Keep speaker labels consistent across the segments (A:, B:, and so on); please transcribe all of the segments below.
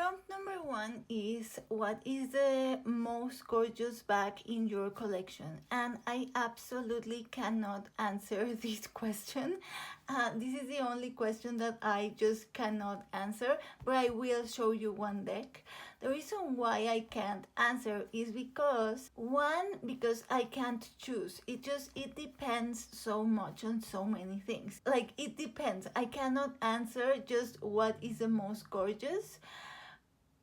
A: Prompt number 1 is, what is the most gorgeous bag in your collection? And I absolutely cannot answer this question. This is the only question that I just cannot answer, but I will show you one deck. The reason why I can't answer is because I can't choose. It depends so much on so many things. Like, it depends. I cannot answer just what is the most gorgeous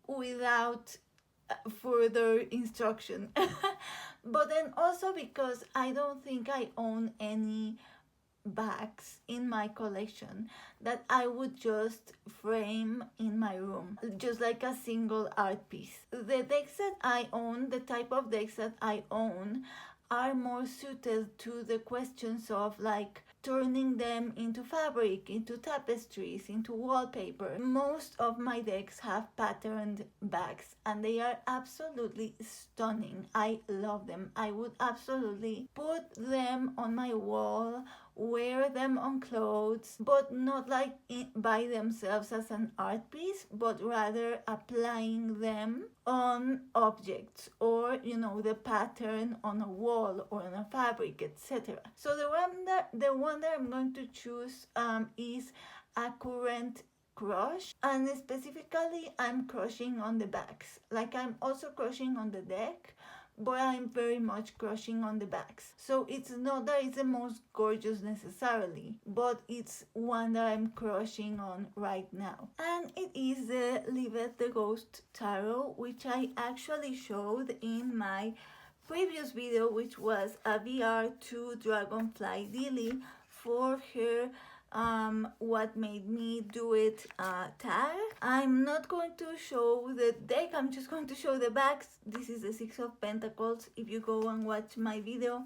A: without further instruction. But then also because I don't think I own any bags in my collection that I would just frame in my room, just like a single art piece. The decks that I own, the type of decks that I own, are more suited to the questions of like turning them into fabric, into tapestries, into wallpaper. Most of my decks have patterned bags and they are absolutely stunning. I love them. I would absolutely put them on my wall, wear them on clothes, but not like by themselves as an art piece, but rather applying them on objects, or the pattern on a wall or on a fabric, etc. So the one that I'm going to choose is a current crush, and specifically I'm crushing on the backs. Like, I'm also crushing on the deck, but I'm very much crushing on the backs. So it's not that it's the most gorgeous necessarily, but it's one that I'm crushing on right now. And it is the Livett the Ghost Tarot, which I actually showed in my previous video, which was a VR2 Dragonfly Dilly for her What Made Me Do It tag. I'm not going to show the deck, I'm just going to show the backs. This is the Six of Pentacles. If you go and watch my video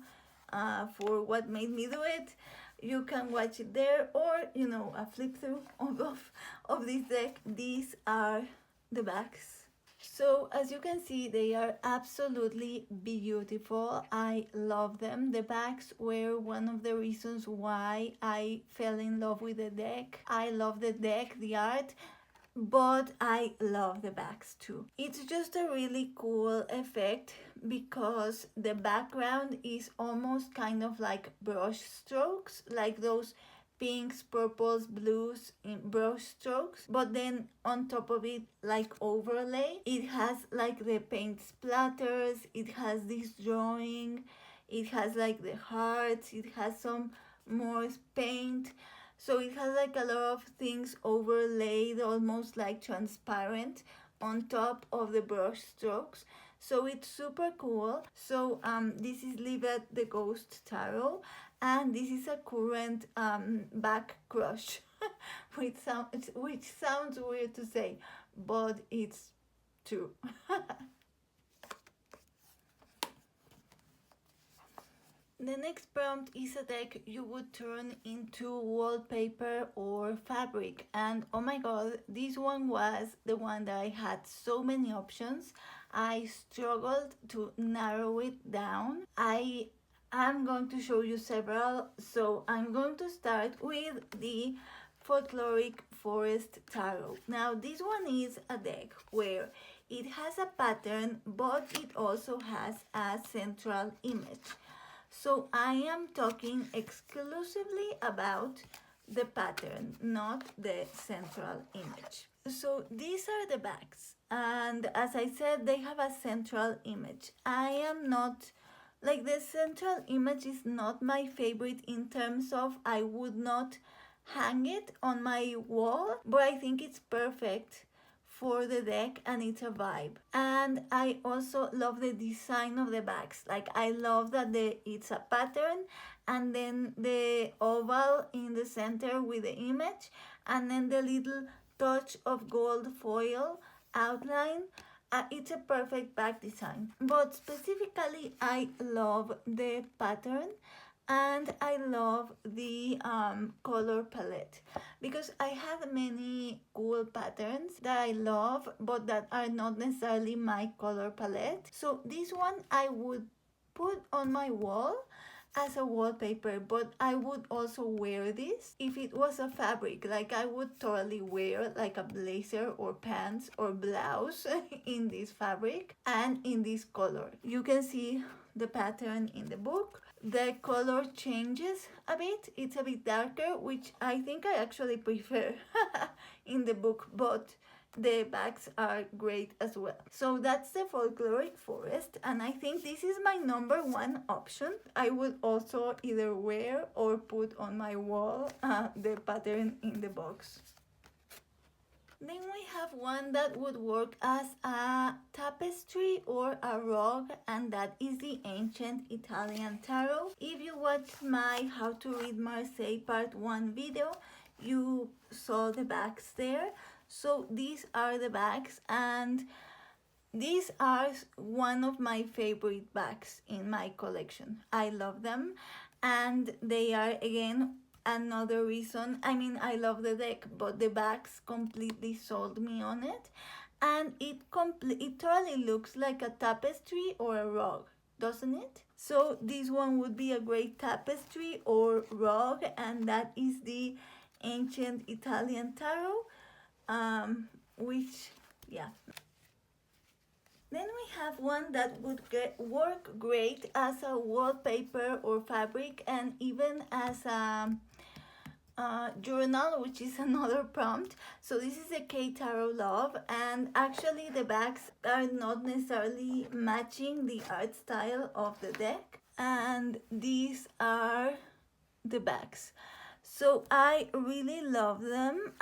A: for What Made Me Do It, you can watch it there, or a flip through of this deck. These are the backs. So as you can see, they are absolutely beautiful. I love them. The backs were one of the reasons why I fell in love with the deck. I love the deck, the art, but I love the backs too. It's just a really cool effect because the background is almost kind of like brush strokes, like those pinks, purples, blues in brush strokes, but then on top of it, like overlay, it has like the paint splatters, it has this drawing, it has like the hearts, it has some more paint. So it has like a lot of things overlaid, almost like transparent, on top of the brush strokes. So it's super cool. So this is Livett the Ghost Tarot, and this is a current back crush, which sounds weird to say, but it's true. The next prompt is a deck you would turn into wallpaper or fabric, and oh my god, this one was the one that I had so many options. I struggled to narrow it down. I'm going to show you several, so I'm going to start with the Folkloric Forest Tarot. Now this one is a deck where it has a pattern, but it also has a central image. So I am talking exclusively about the pattern, not the central image. So these are the backs, and as I said, they have a central image. I am not, like, the central image is not my favorite in terms of I would not hang it on my wall, but I think it's perfect for the deck and it's a vibe. And I also love the design of the backs. Like, I love that it's a pattern, and then the oval in the center with the image, and then the little touch of gold foil outline. It's a perfect back design. But specifically, I love the pattern, and I love the color palette, because I have many cool patterns that I love but that are not necessarily my color palette. So this one I would put on my wall, as a wallpaper, but I would also wear this if it was a fabric. Like I would totally wear like a blazer or pants or blouse in this fabric and in this color. You can see the pattern in the book. The color changes a bit. It's a bit darker, which I think I actually prefer in the book, but the bags are great as well. So that's the Folkloric Forest, and I think this is my number one option. I would also either wear or put on my wall the pattern in the box. Then we have one that would work as a tapestry or a rug, and that is the Ancient Italian Tarot. If you watched my How to Read Marseille Part 1 video, you saw the bags there. So these are the bags, and these are one of my favorite bags in my collection. I love them, and they are again another reason. I mean, I love the deck, but the bags completely sold me on it, and it totally looks like a tapestry or a rug, doesn't it? So this one would be a great tapestry or rug, and that is the Ancient Italian Tarot. Which, yeah. Then we have one that would work great as a wallpaper or fabric, and even as a journal, which is another prompt. So this is a K Tarot Love, and actually the bags are not necessarily matching the art style of the deck, and these are the bags. So I really love them.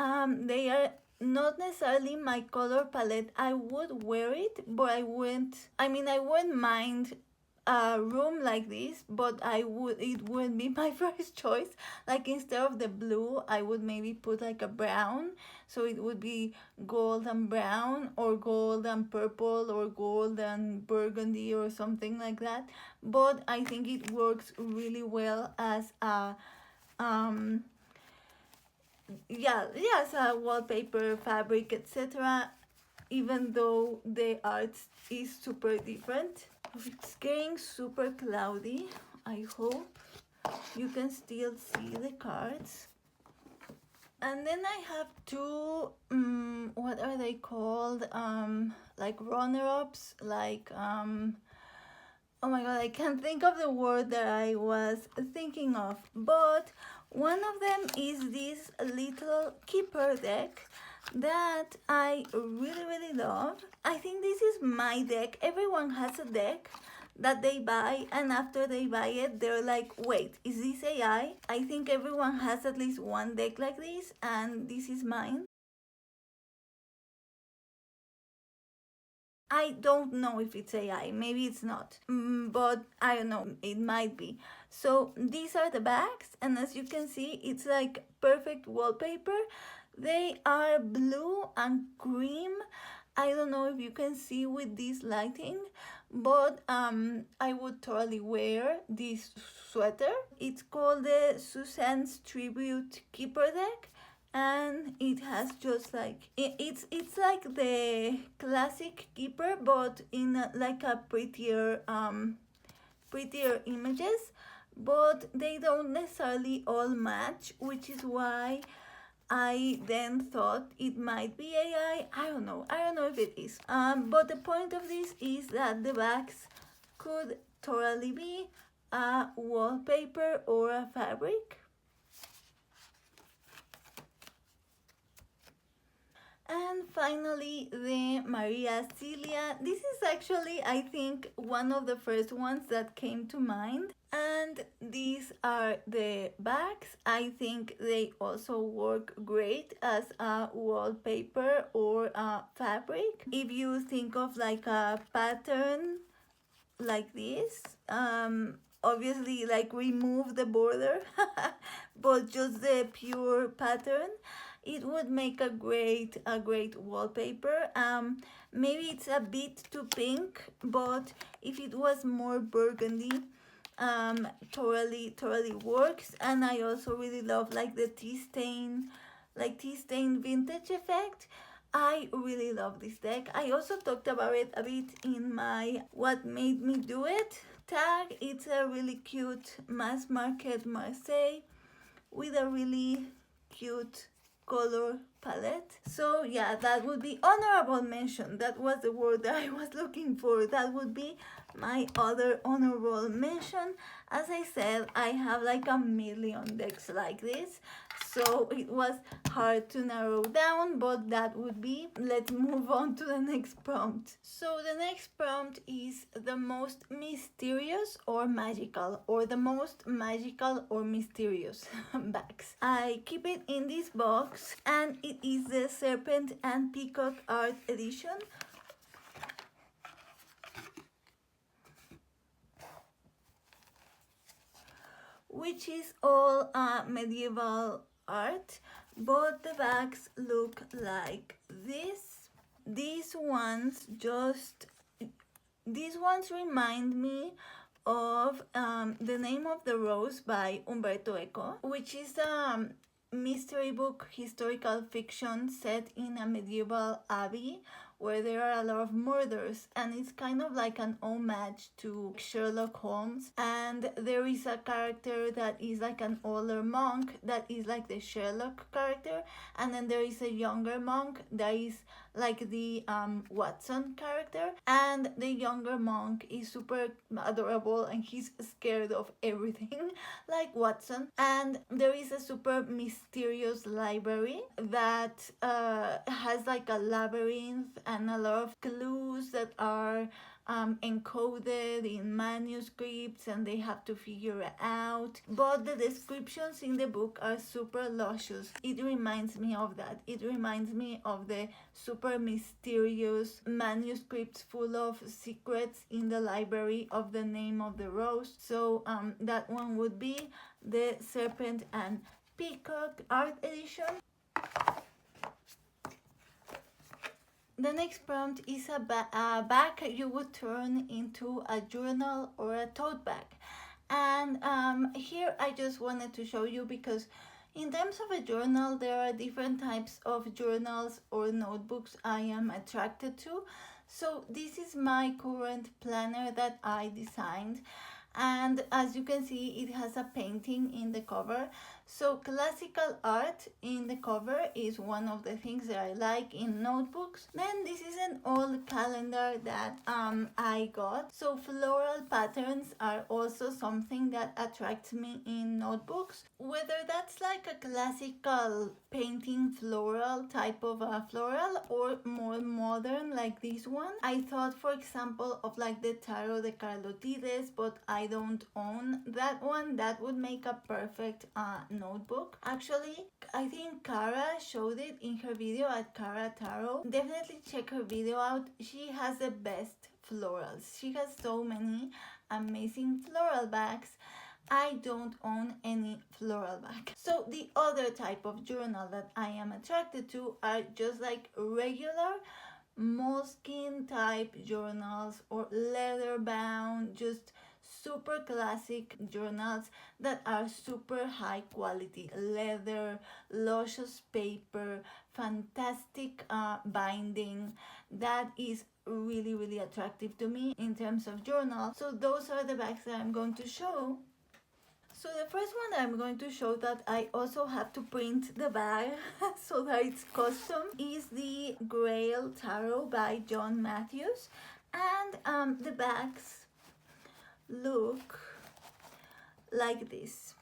A: They are not necessarily my color palette. I would wear it, but I wouldn't mind a room like this, but it wouldn't be my first choice. Like instead of the blue, I would maybe put like a brown, so it would be gold and brown, or gold and purple, or gold and burgundy, or something like that. But I think it works really well as a as a wallpaper, fabric, etc. Even though the art is super different. It's getting super cloudy. I hope you can still see the cards. And then I have two what are they called, like runner-ups, like oh my god, I can't think of the word that I was thinking of, but one of them is this little keeper deck that I really love. I think this is my deck. Everyone has a deck that they buy, and after they buy it, they're like, wait, is this AI? I think everyone has at least one deck like this, and this is mine. I don't know if it's AI, maybe it's not, but I don't know, it might be. So these are the bags, and as you can see, it's like perfect wallpaper. They are blue and cream. I don't know if you can see with this lighting, but I would totally wear this sweater. It's called the Suzanne's Tribute Keeper Deck, and it has just like it's like the classic keeper, but in like a prettier images, but they don't necessarily all match, which is why I then thought it might be AI. I don't know if it is, but the point of this is that the bags could totally be a wallpaper or a fabric. And finally, the Maria Celia. This is actually, I think, one of the first ones that came to mind. And these are the bags. I think they also work great as a wallpaper or a fabric. If you think of like a pattern like this, obviously like remove the border, but just the pure pattern, it would make a great wallpaper. Maybe it's a bit too pink, but if it was more burgundy, totally works. And I also really love like the tea stain vintage effect. I really love this deck. I also talked about it a bit in my What Made Me Do It tag. It's a really cute mass market Marseille with a really cute color palette. So yeah, that would be honorable mention. That was the word that I was looking for. That would be my other honorable mention. As I said, I have like a million decks like this, so it was hard to narrow down, but that would be. Let's move on to the next prompt. So the next prompt is the most mysterious or magical, or the most magical or mysterious bags. I keep it in this box, and it is the Serpent and Peacock Art Edition, which is all medieval art, but the bags look like this. These ones remind me of The Name of the Rose by Umberto Eco, which is a mystery book, historical fiction set in a medieval abbey where there are a lot of murders, and it's kind of like an homage to Sherlock Holmes. And there is a character that is like an older monk that is like the Sherlock character, and then there is a younger monk that is like the Watson character, and the younger monk is super adorable and he's scared of everything like Watson. And there is a super mysterious library that has like a labyrinth and a lot of clues that are encoded in manuscripts, and they have to figure it out. But the descriptions in the book are super luscious. It reminds me of that. It reminds me of the super mysterious manuscripts full of secrets in the library of The Name of the Rose. So that one would be the Serpent and Peacock Art Edition. The next prompt is a bag you would turn into a journal or a tote bag. And here I just wanted to show you, because in terms of a journal, there are different types of journals or notebooks I am attracted to. So this is my current planner that I designed. And as you can see, it has a painting in the cover. So classical art in the cover is one of the things that I like in notebooks. Then this is an old calendar that I got. So floral patterns are also something that attracts me in notebooks. Whether that's like a classical painting floral type of a floral, or more modern like this one. I thought, for example, of like the Tarot de Carlotides, but I don't own that one. That would make a perfect notebook. Actually, I think Cara showed it in her video at Cara Tarot. Definitely check her video out. She has the best florals. She has so many amazing floral bags. I don't own any floral bag. So the other type of journal that I am attracted to are just like regular moleskin type journals, or leather bound, just super classic journals that are super high quality leather, luscious paper, fantastic binding. That is really attractive to me in terms of journal. So those are the bags that I'm going to show. So the first one that I'm going to show, that I also have to print the bag so that it's custom, is the Grail Tarot by John Matthews. And the bags look like this.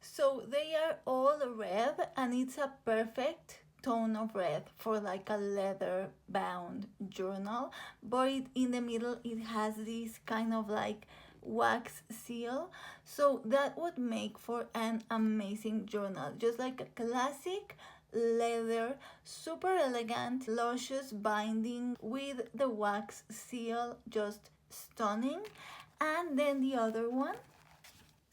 A: So they are all red, and it's a perfect tone of red for like a leather bound journal, but in the middle it has this kind of like wax seal, so that would make for an amazing journal. Just like a classic leather, super elegant, luscious binding with the wax seal, just stunning. And then the other one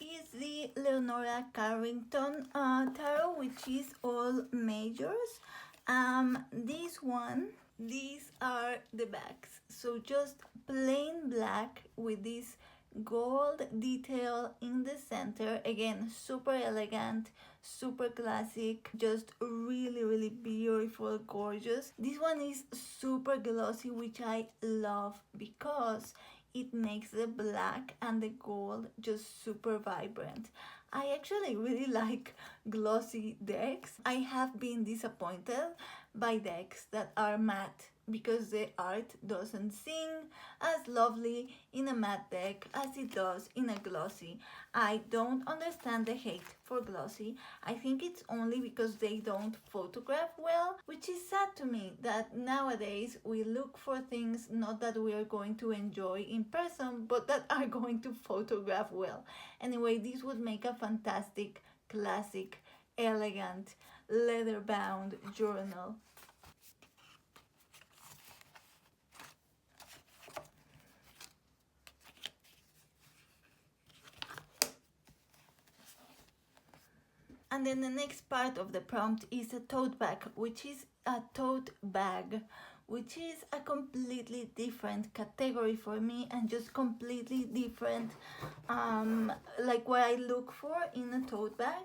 A: is the Leonora Carrington tarot, which is all majors. These are the bags. So just plain black with this gold detail in the center. Again, super elegant, super classic, just really beautiful, gorgeous. This one is super glossy, which I love, because it makes the black and the gold just super vibrant. I actually really like glossy decks. I have been disappointed by decks that are matte because the art doesn't sing as lovely in a matte deck as it does in a glossy. I don't understand the hate for glossy. I think it's only because they don't photograph well, which is sad to me that nowadays we look for things not that we are going to enjoy in person, but that are going to photograph well. Anyway, this would make a fantastic, classic, elegant, leather-bound journal. And then the next part of the prompt is a tote bag, which is a tote bag, which is a completely different category for me and just completely different, like what I look for in a tote bag.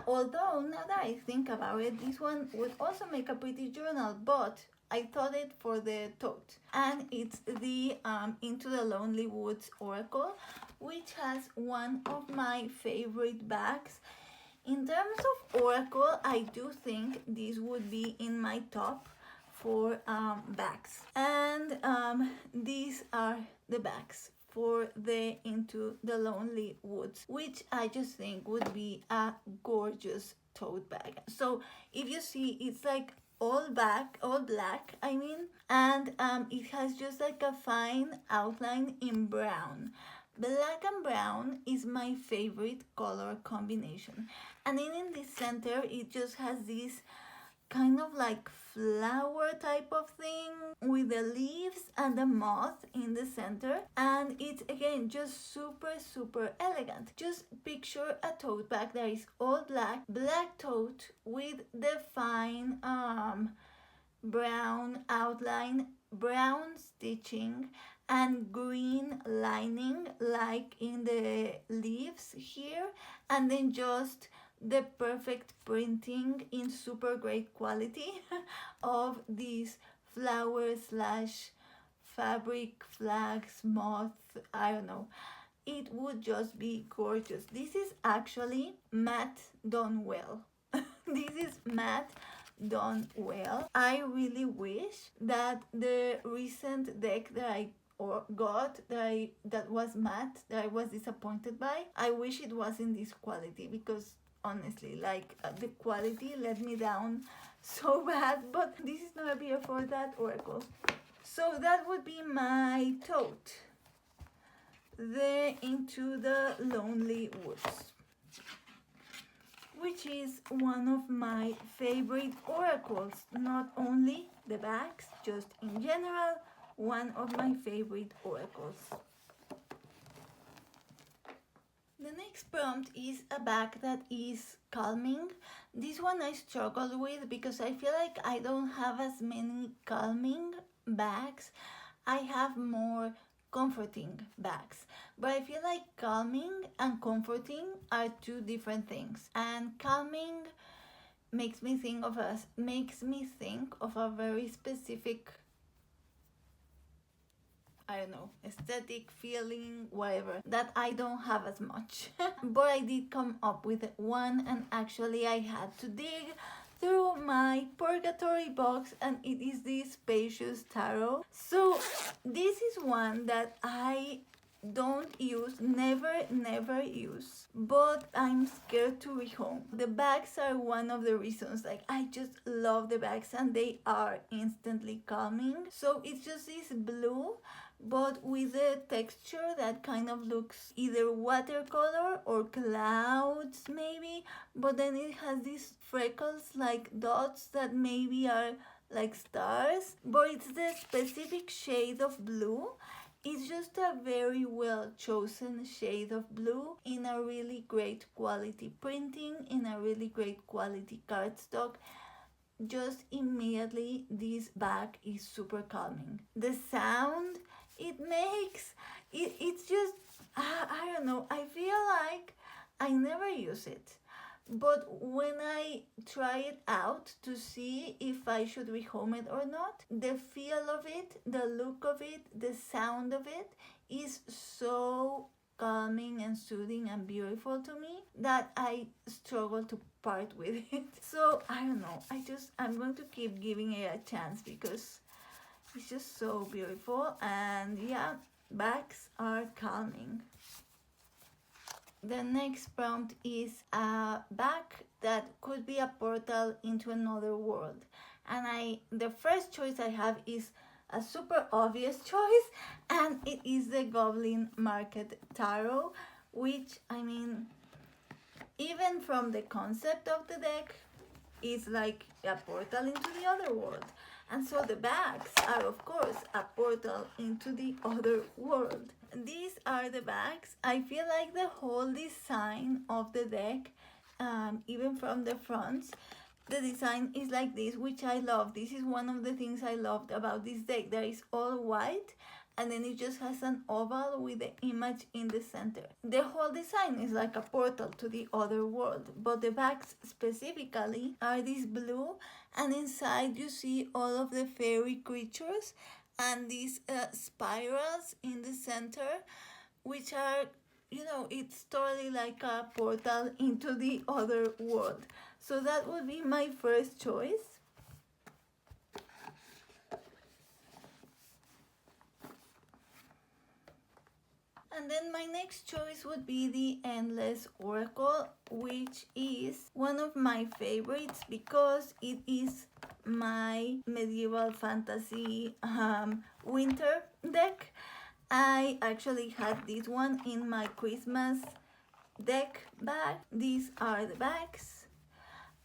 A: Although now that I think about it, this one would also make a pretty journal, but I thought it for the tote. And it's the Into the Lonely Woods Oracle, which has one of my favorite bags. In terms of Oracle, I do think this would be in my top for bags. And these are the bags for the Into the Lonely Woods, which I just think would be a gorgeous tote bag. So if you see, it's like all black, I mean, and it has just like a fine outline in brown. Black and brown is my favorite color combination. And then in the center, it just has this kind of like flower type of thing with the leaves and the moth in the center. And it's again just super elegant. Just picture a tote bag that is all black tote with the fine brown outline, brown stitching, and green lining like in the leaves here, and then just the perfect printing in super great quality of these flower slash fabric flags, moth, I don't know. It would just be gorgeous. This is actually matte done well. This is matte done well. I really wish that the recent deck that I got that was matte, that I was disappointed by, I wish it was in this quality, because honestly, like the quality let me down so bad. But this is not a beer for that oracle. So that would be my tote, the Into the Lonely Woods, which is one of my favorite oracles. Not only the bags, just in general, one of my favorite oracles. The next prompt is a bag that is calming. This one I struggled with because I feel like I don't have as many calming bags. I have more comforting bags, but I feel like calming and comforting are two different things. And calming makes me think of a very specific, I don't know, aesthetic feeling, whatever, that I don't have as much. But I did come up with one, and actually I had to dig through my purgatory box, and it is the Spacious Tarot. So this is one that I don't use, never use, but I'm scared to rehome. The bags are one of the reasons. Like, I just love the bags and they are instantly calming. So it's just this blue, but with a texture that kind of looks either watercolor or clouds maybe, but then it has these freckles like dots that maybe are like stars, but it's the specific shade of blue. It's just a very well chosen shade of blue in a really great quality printing, in a really great quality cardstock. Just immediately this bag is super calming. The sound it makes, it's just, I don't know, I feel like I never use it. But when I try it out to see if I should rehome it or not, the feel of it, the look of it, the sound of it is so calming and soothing and beautiful to me that I struggle to part with it. So I don't know, I'm going to keep giving it a chance because it's just so beautiful. And yeah, bags are calming. The next prompt is a bag that could be a portal into another world. And the first choice I have is a super obvious choice, and it is the Goblin Market Tarot, which, I mean, even from the concept of the deck, is like a portal into the other world. And so the bags are, of course, a portal into the other world. These are the bags. I feel like the whole design of the deck, even from the fronts, the design is like this, which I love. This is one of the things I loved about this deck. That is all white, and then it just has an oval with the image in the center. The whole design is like a portal to the other world, but the backs specifically are this blue, and inside you see all of the fairy creatures and these spirals in the center, which are, it's totally like a portal into the other world. So that would be my first choice. And then my next choice would be the Endless Oracle, which is one of my favorites because it is my medieval fantasy winter deck. I actually had this one in my Christmas deck bag. These are the bags.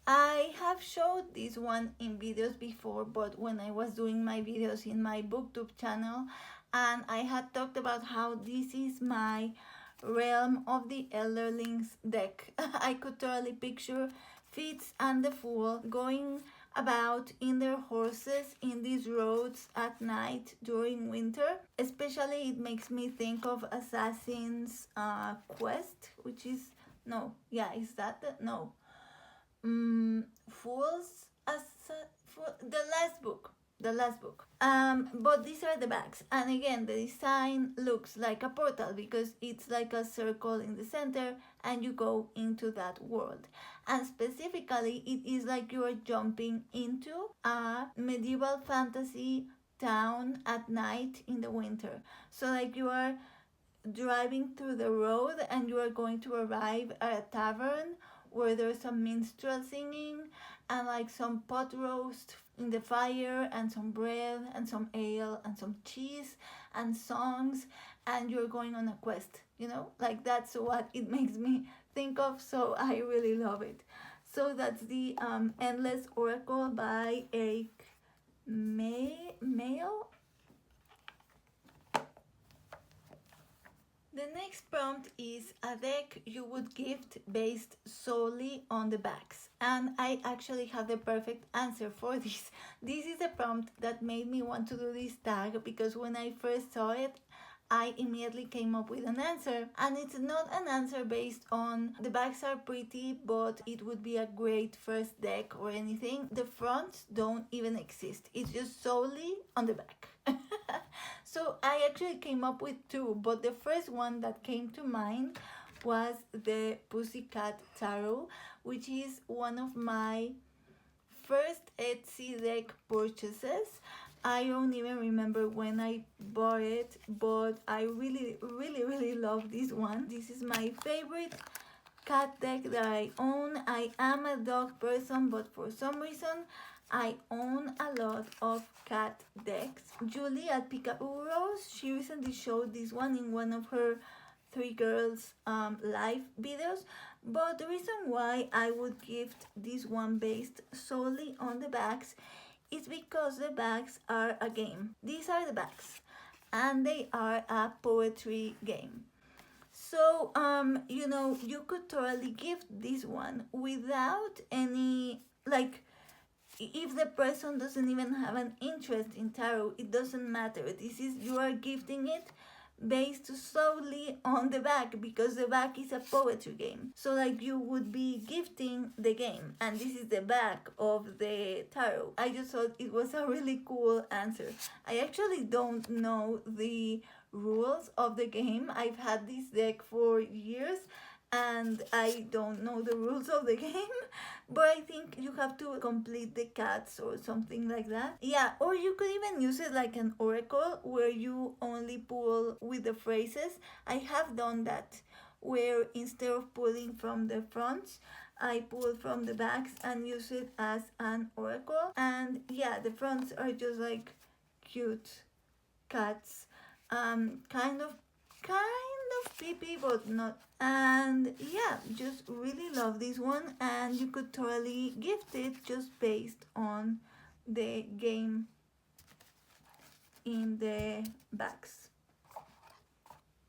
A: I have showed this one in videos before, but when I was doing my videos in my booktube channel, and I had talked about how this is my Realm of the Elderlings deck. I could totally picture Fitz and the Fool going about in their horses in these roads at night during winter. Especially it makes me think of Assassin's Quest, which is, no, yeah, is that the, no, Fools, the last book. But these are the bags, and again the design looks like a portal because it's like a circle in the center and you go into that world. And specifically it is like you are jumping into a medieval fantasy town at night in the winter. So like you are driving through the road and you are going to arrive at a tavern where there's some minstrel singing and like some pot roast in the fire and some bread and some ale and some cheese and songs, and you're going on a quest, like that's what it makes me think of. So I really love it. So that's the Endless Oracle by Eric Mayo. The next prompt is a deck you would gift based solely on the backs. And I actually have the perfect answer for this. This is a prompt that made me want to do this tag because when I first saw it, I immediately came up with an answer. And it's not an answer based on the backs are pretty, but it would be a great first deck or anything. The fronts don't even exist. It's just solely on the back. So I actually came up with two, but the first one that came to mind was the Pussycat Tarot, which is one of my first Etsy deck purchases. I don't even remember when I bought it, but I really love this one. This is my favorite cat deck that I own. I am a dog person, but for some reason I own a lot of cat decks. Julie at Peekaboo Rose, she recently showed this one in one of her Three Girls live videos. But the reason why I would gift this one based solely on the backs is because the backs are a game. These are the backs, and they are a poetry game. So, you could totally gift this one without any, like, if the person doesn't even have an interest in tarot, it doesn't matter. You are gifting it based solely on the back because the back is a poetry game. So like you would be gifting the game, and this is the back of the tarot. I just thought it was a really cool answer. I actually don't know the rules of the game. I've had this deck for years and I don't know the rules of the game, but I think you have to complete the cats or something like that. Yeah, or you could even use it like an oracle where you only pull with the phrases. I have done that, where instead of pulling from the fronts, I pull from the backs and use it as an oracle. And yeah, the fronts are just like cute cats, kind of creepy but not. And yeah, just really love this one, and you could totally gift it just based on the game in the backs.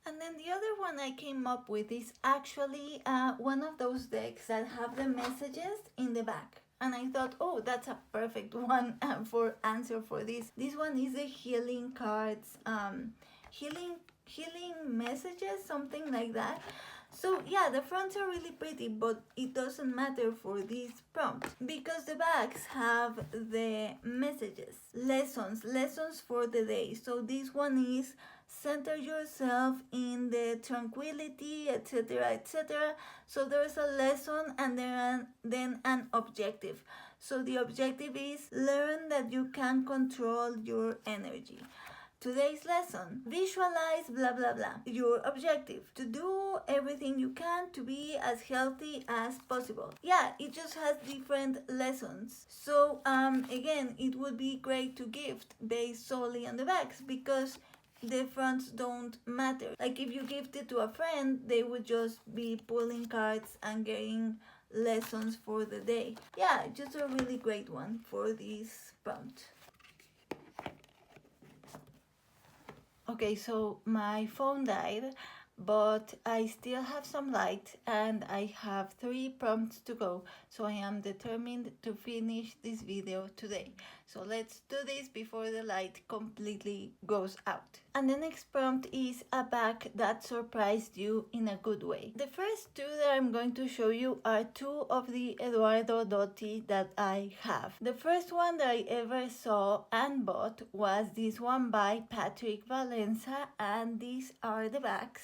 A: And then the other one I came up with is actually one of those decks that have the messages in the back. And I thought, oh, that's a perfect one for answer for this. This one is the healing cards, healing messages, something like that. So yeah, the fronts are really pretty, but it doesn't matter for this prompt because the backs have the messages, lessons for the day. So this one is center yourself in the tranquility, etc., etc. So there's a lesson and then an objective. So the objective is learn that you can control your energy. Today's lesson, visualize blah blah blah. Your objective, to do everything you can to be as healthy as possible. Yeah, it just has different lessons. So again, it would be great to gift based solely on the backs because the fronts don't matter. Like if you gift it to a friend, they would just be pulling cards and getting lessons for the day. Yeah, just a really great one for this prompt. Okay, so my phone died, but I still have some light and I have 3 prompts to go, so I am determined to finish this video today. So let's do this before the light completely goes out. And the next prompt is a bag that surprised you in a good way. The first 2 that I'm going to show you are 2 of the Eduardo Dotti that I have. The first one that I ever saw and bought was this one by Patrick Valenza, and these are the bags,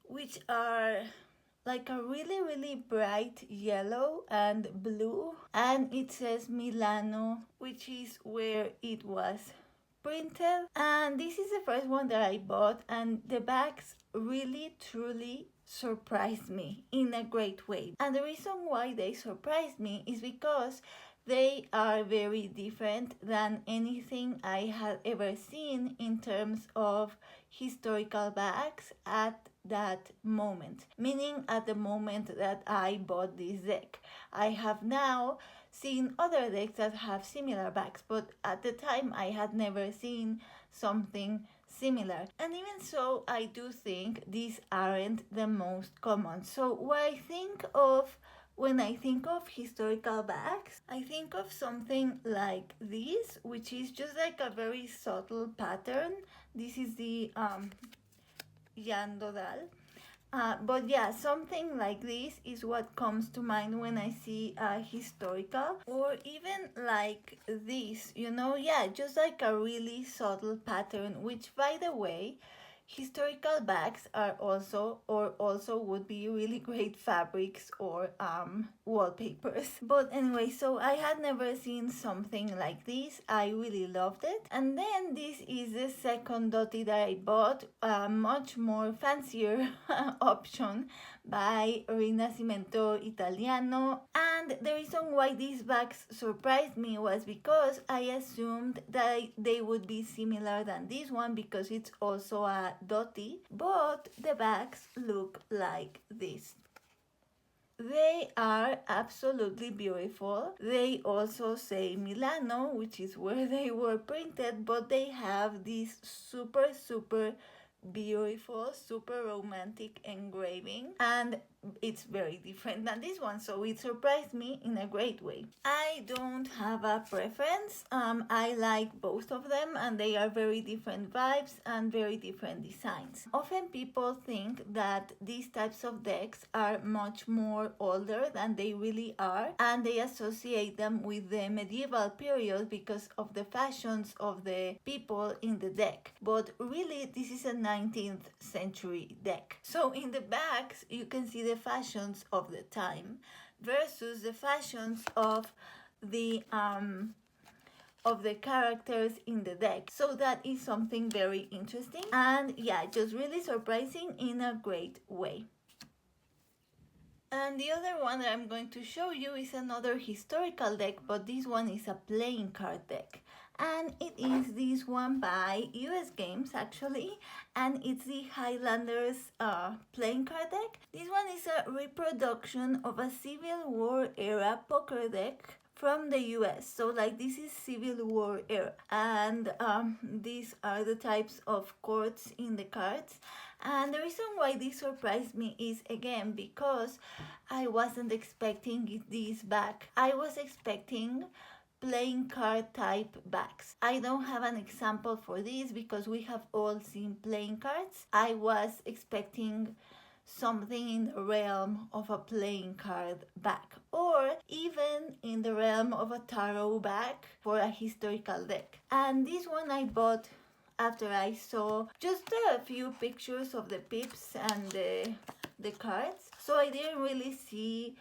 A: which are like a really bright yellow and blue, and it says Milano, which is where it was printed. And this is the first one that I bought, and the bags really truly surprised me in a great way. And the reason why they surprised me is because they are very different than anything I had ever seen in terms of historical bags at that moment, meaning at the moment that I bought this deck. I have now seen other decks that have similar bags, but at the time I had never seen something similar. And even so, I do think these aren't the most common. So what I think of when I think of historical bags, I think of something like this, which is just like a very subtle pattern. This is the Yandodal. But yeah, something like this is what comes to mind when I see historical, or even like this, you know, yeah, just like a really subtle pattern, which by the way, historical bags are also would be really great fabrics or wallpapers. But anyway, so I had never seen something like this. I really loved it. And then this is the second Dotti that I bought, a much more fancier option by Rinascimento Italiano. And the reason why these bags surprised me was because I assumed that they would be similar than this one because it's also a Dotti, but the bags look like this. They are absolutely beautiful. They also say Milano, which is where they were printed, but they have this super beautiful, super romantic engraving. And it's very different than this one, so it surprised me in a great way. I don't have a preference. I like both of them, and they are very different vibes and very different designs. Often people think that these types of decks are much more older than they really are, and they associate them with the medieval period because of the fashions of the people in the deck. But really, this is a 19th century deck. So in the backs, you can see the fashions of the time versus the fashions of the characters in the deck. So that is something very interesting, and yeah, just really surprising in a great way. And the other one that I'm going to show you is another historical deck, but this one is a playing card deck. And it is this one by US Games actually, and it's the Highlanders playing card deck. This one is a reproduction of a Civil War era poker deck from the US. So like this is Civil War era, and these are the types of chords in the cards. And the reason why this surprised me is again because I wasn't expecting this back. I was expecting playing card type backs. I don't have an example for this because we have all seen playing cards. I was expecting something in the realm of a playing card back, or even in the realm of a tarot back for a historical deck. And this one I bought after I saw just a few pictures of the pips and the cards. So I didn't really see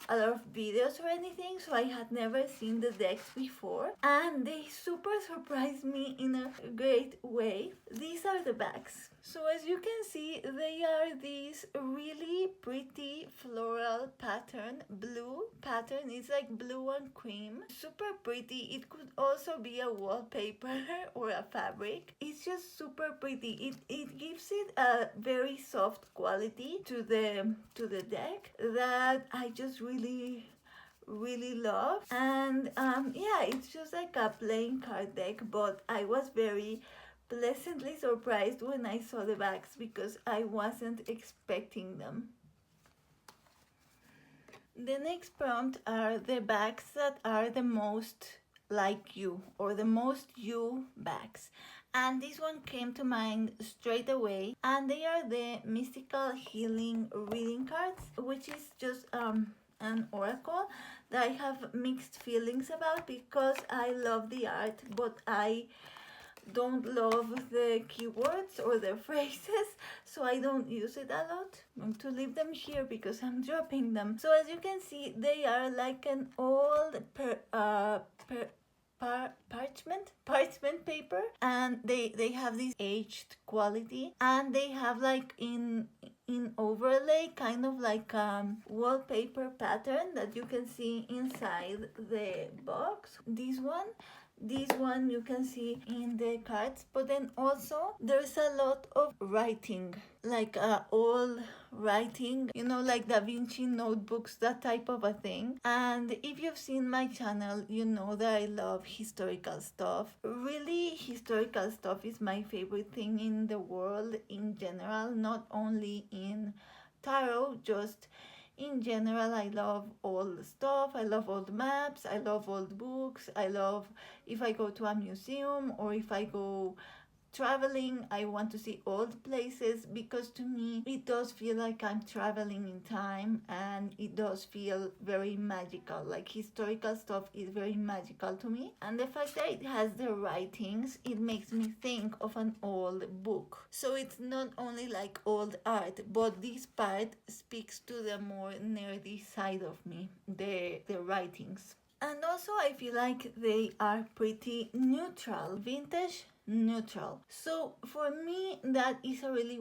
A: a lot of videos or anything, so I had never seen the decks before, and they super surprised me in a great way. These are the backs. So as you can see, they are these really pretty floral pattern, blue pattern. It's like blue and cream, super pretty. It could also be a wallpaper or a fabric. It's just super pretty. It gives it a very soft quality to the deck that I just really love. And yeah, it's just like a playing card deck, but I was very pleasantly surprised when I saw the backs because I wasn't expecting them. The next prompt are the backs that are the most like you, or the most you backs. And this one came to mind straight away, and they are the mystical healing reading cards, which is just an oracle that I have mixed feelings about because I love the art, but I don't love the keywords or the phrases, so I don't use it a lot. I'm going to leave them here because I'm dropping them. So as you can see, they are like an old parchment paper, and they have this aged quality, and they have like in overlay kind of like wallpaper pattern that you can see inside the box. This one you can see in the cards, but then also there's a lot of writing, like old writing, you know, like Da Vinci notebooks, that type of a thing. And if you've seen my channel, you know that I love historical stuff. Really, historical stuff is my favorite thing in the world in general, not only in tarot, just in general. I love old stuff. I love old maps. I love old books. I love if I go to a museum or if I go traveling, I want to see old places because to me it does feel like I'm traveling in time, and it does feel very magical. Like historical stuff is very magical to me, and the fact that it has the writings, it makes me think of an old book. So it's not only like old art, but this part speaks to the more nerdy side of me, the writings. And also I feel like they are pretty neutral, vintage neutral. So for me, that is a really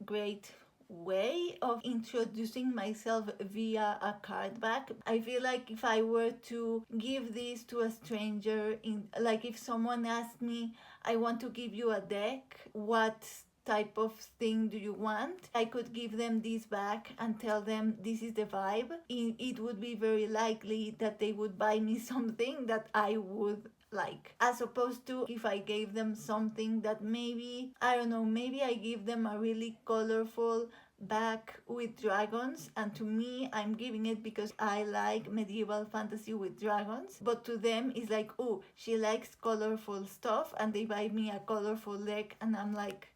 A: great way of introducing myself via a card back. I feel like if I were to give this to a stranger, like if someone asked me, I want to give you a deck, what type of thing do you want? I could give them this back and tell them this is the vibe. It would be very likely that they would buy me something that I would like, as opposed to if I gave them something that maybe, I don't know, maybe I give them a really colorful back with dragons, and to me, I'm giving it because I like medieval fantasy with dragons, but to them it's like, oh, she likes colorful stuff, and they buy me a colorful deck, and I'm like,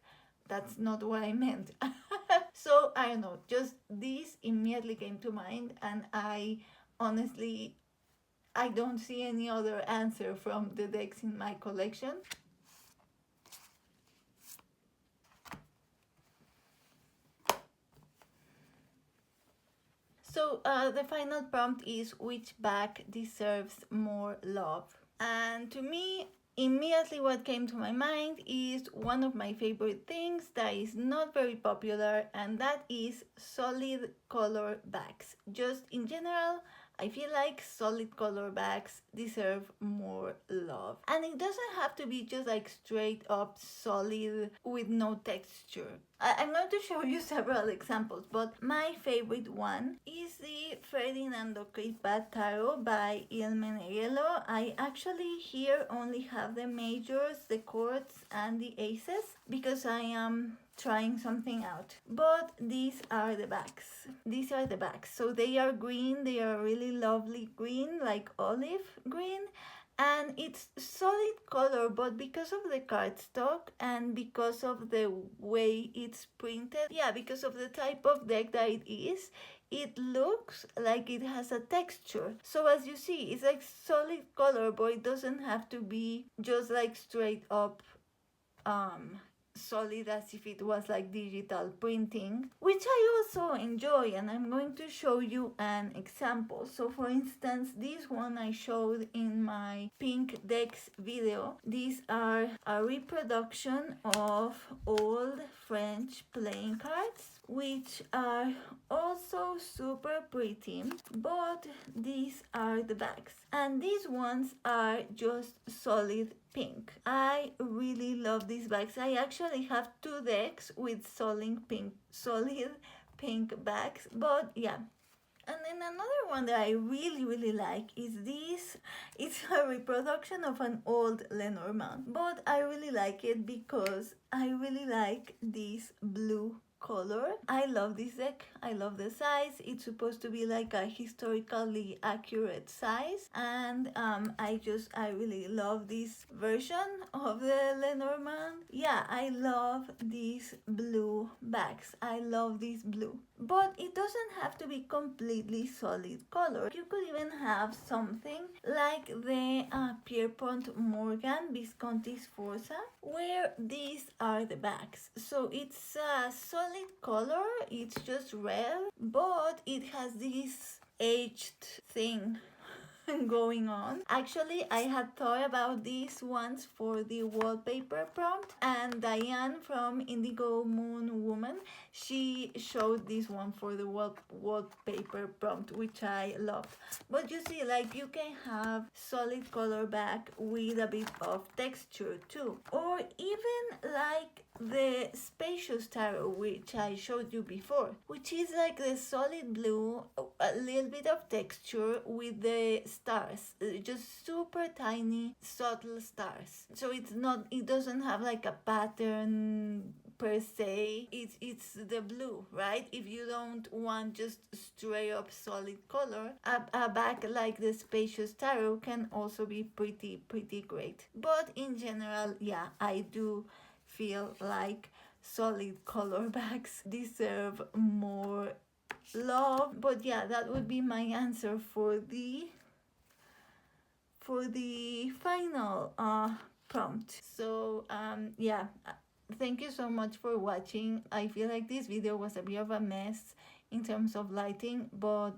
A: that's not what I meant. So I don't know, just this immediately came to mind, and I honestly, I don't see any other answer from the decks in my collection. So the final prompt is, which bag deserves more love? And to me, immediately what came to my mind is one of my favorite things that is not very popular, and that is solid color bags. Just in general, I feel like solid color bags deserve more love. And it doesn't have to be just like straight up solid with no texture. I'm going to show you several examples, but my favorite one is the Ferdinando Cripa Tarot by Il Meneghello. I actually here only have the majors, the courts, and the aces because I am trying something out. But these are the backs. These are the backs. So they are green. They are really lovely green, like olive green. And it's solid color, but because of the cardstock and because of the way it's printed, yeah, because of the type of deck that it is, it looks like it has a texture. So as you see, it's like solid color, but it doesn't have to be just like straight up solid as if it was like digital printing, which I also enjoy, and I'm going to show you an example. So for instance, this one I showed in my pink decks video. These are a reproduction of old French playing cards, which are also super pretty, but these are the bags, and these ones are just solid pink. I really love these bags. I actually have two decks with solid pink bags, but yeah. And then another one that I really like is this. It's a reproduction of an old Lenormand, but I really like it because I really like this blue color. I love this deck. I love the size. It's supposed to be like a historically accurate size, and I really love this version of the Lenormand. Yeah, I love these blue bags. I love this blue, but it doesn't have to be completely solid color. You could even have something like the Pierpont Morgan Visconti Sforza, where these are the bags. So it's a solid color, it's just red, but it has this aged thing going on. Actually, I had thought about these ones for the wallpaper prompt, and Diane from Indigo Moon Woman, she showed this one for the wallpaper prompt, which I loved. But you see, like, you can have solid color back with a bit of texture too, or even like the Spacious Tarot, which I showed you before, which is like the solid blue, a little bit of texture with the stars, just super tiny subtle stars. So it doesn't have like a pattern per se. It's the blue, right? If you don't want just straight up solid color, a bag like the Spacious Tarot can also be pretty great. But in general, yeah, I do feel like solid color bags deserve more love. But yeah, that would be my answer for the final prompt. So yeah, thank you so much for watching. I feel like this video was a bit of a mess in terms of lighting, but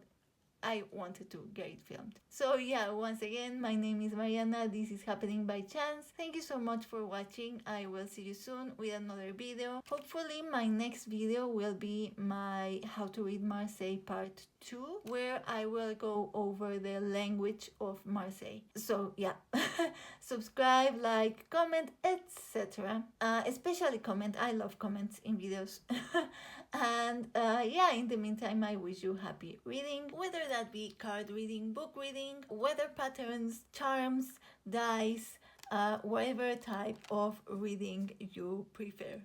A: I wanted to get it filmed. So yeah, once again, my name is Mariana. This is Happening by Chance. Thank you so much for watching. I will see you soon with another video. Hopefully my next video will be my How to Read Marseille part 2, where I will go over the language of Marseille. So yeah, subscribe, like, comment, etc. Especially comment. I love comments in videos. And yeah, in the meantime, I wish you happy reading, whether that be card reading, book reading, weather patterns, charms, dice, whatever type of reading you prefer.